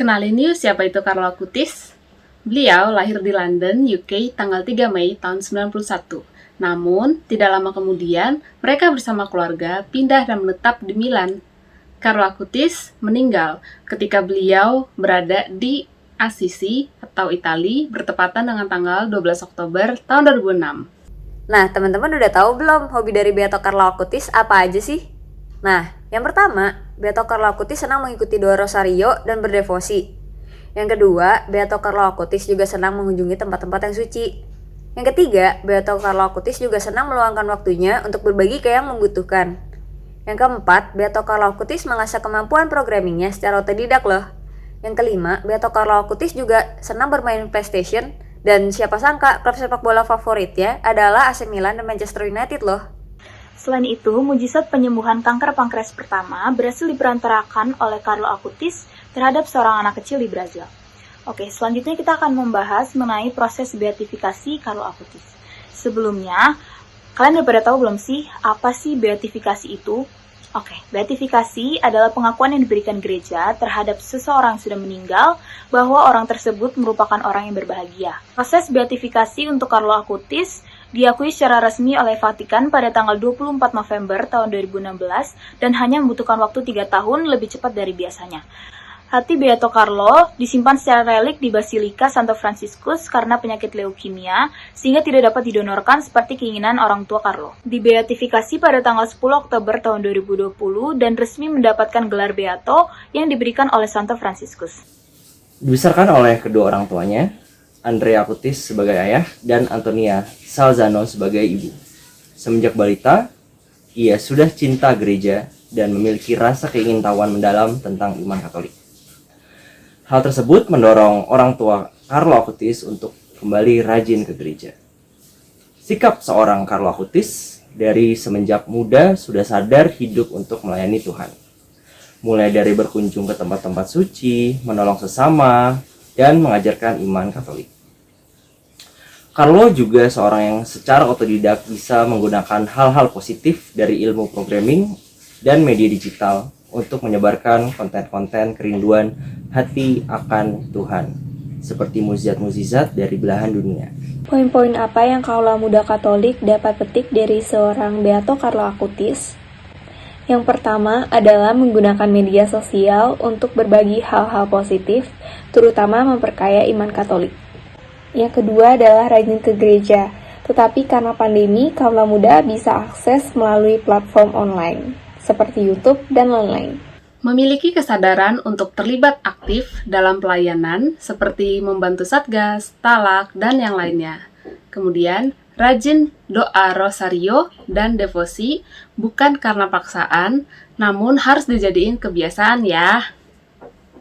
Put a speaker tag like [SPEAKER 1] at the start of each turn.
[SPEAKER 1] Kenalin yuk siapa itu Carlo Acutis? Beliau lahir di London, UK tanggal 3 Mei tahun 91. Namun, tidak lama kemudian, mereka bersama keluarga pindah dan menetap di Milan. Carlo Acutis meninggal ketika beliau berada di Assisi atau Italia bertepatan dengan tanggal 12 Oktober tahun 2006.
[SPEAKER 2] Nah, teman-teman udah tahu belum hobi dari Beato Carlo Acutis apa aja sih? Nah, yang pertama, Beato Carlo Acutis senang mengikuti doa rosario dan berdevosi. Yang kedua, Beato Carlo Acutis juga senang mengunjungi tempat-tempat yang suci. Yang ketiga, Beato Carlo Acutis juga senang meluangkan waktunya untuk berbagi ke yang membutuhkan. Yang keempat, Beato Carlo Acutis mengasah kemampuan programmingnya secara otodidak loh. Yang kelima, Beato Carlo Acutis juga senang bermain PlayStation, dan siapa sangka klub sepak bola favoritnya adalah AC Milan dan Manchester United loh.
[SPEAKER 3] Selain itu, mujizat penyembuhan kanker pankreas pertama berhasil diperantarakan oleh Carlo Acutis terhadap seorang anak kecil di Brazil. Oke, selanjutnya kita akan membahas mengenai proses beatifikasi Carlo Acutis. Sebelumnya, kalian udah pada tahu belum sih apa sih beatifikasi itu? Oke, beatifikasi adalah pengakuan yang diberikan gereja terhadap seseorang yang sudah meninggal bahwa orang tersebut merupakan orang yang berbahagia. Proses beatifikasi untuk Carlo Acutis diakui secara resmi oleh Vatikan pada tanggal 24 November tahun 2016 dan hanya membutuhkan waktu 3 tahun lebih cepat dari biasanya. Hati Beato Carlo disimpan secara relik di Basilika Santo Franciscus karena penyakit leukemia, sehingga tidak dapat didonorkan seperti keinginan orang tua Carlo. Dibeatifikasi pada tanggal 10 Oktober tahun 2020 dan resmi mendapatkan gelar Beato yang diberikan oleh Santo Franciscus.
[SPEAKER 4] Dibesarkan oleh kedua orang tuanya, Andrea Acutis sebagai ayah dan Antonia Salzano sebagai ibu. Semenjak balita, ia sudah cinta gereja dan memiliki rasa keingintahuan mendalam tentang iman Katolik. Hal tersebut mendorong orang tua Carlo Acutis untuk kembali rajin ke gereja. Sikap seorang Carlo Acutis dari semenjak muda sudah sadar hidup untuk melayani Tuhan. Mulai dari berkunjung ke tempat-tempat suci, menolong sesama, dan mengajarkan iman Katolik. Carlo juga seorang yang secara otodidak bisa menggunakan hal-hal positif dari ilmu programming dan media digital untuk menyebarkan konten-konten kerinduan hati akan Tuhan, seperti mukjizat-mukjizat dari belahan dunia.
[SPEAKER 5] Poin-poin apa yang kaula muda Katolik dapat petik dari seorang Beato Carlo Acutis? Yang pertama adalah menggunakan media sosial untuk berbagi hal-hal positif, terutama memperkaya iman Katolik. Yang kedua adalah rajin ke gereja, tetapi karena pandemi, kaula muda bisa akses melalui platform online, seperti YouTube dan lain-lain.
[SPEAKER 1] Memiliki kesadaran untuk terlibat aktif dalam pelayanan seperti membantu satgas, talak, dan yang lainnya. Kemudian, rajin doa rosario dan devosi bukan karena paksaan, namun harus dijadiin kebiasaan ya.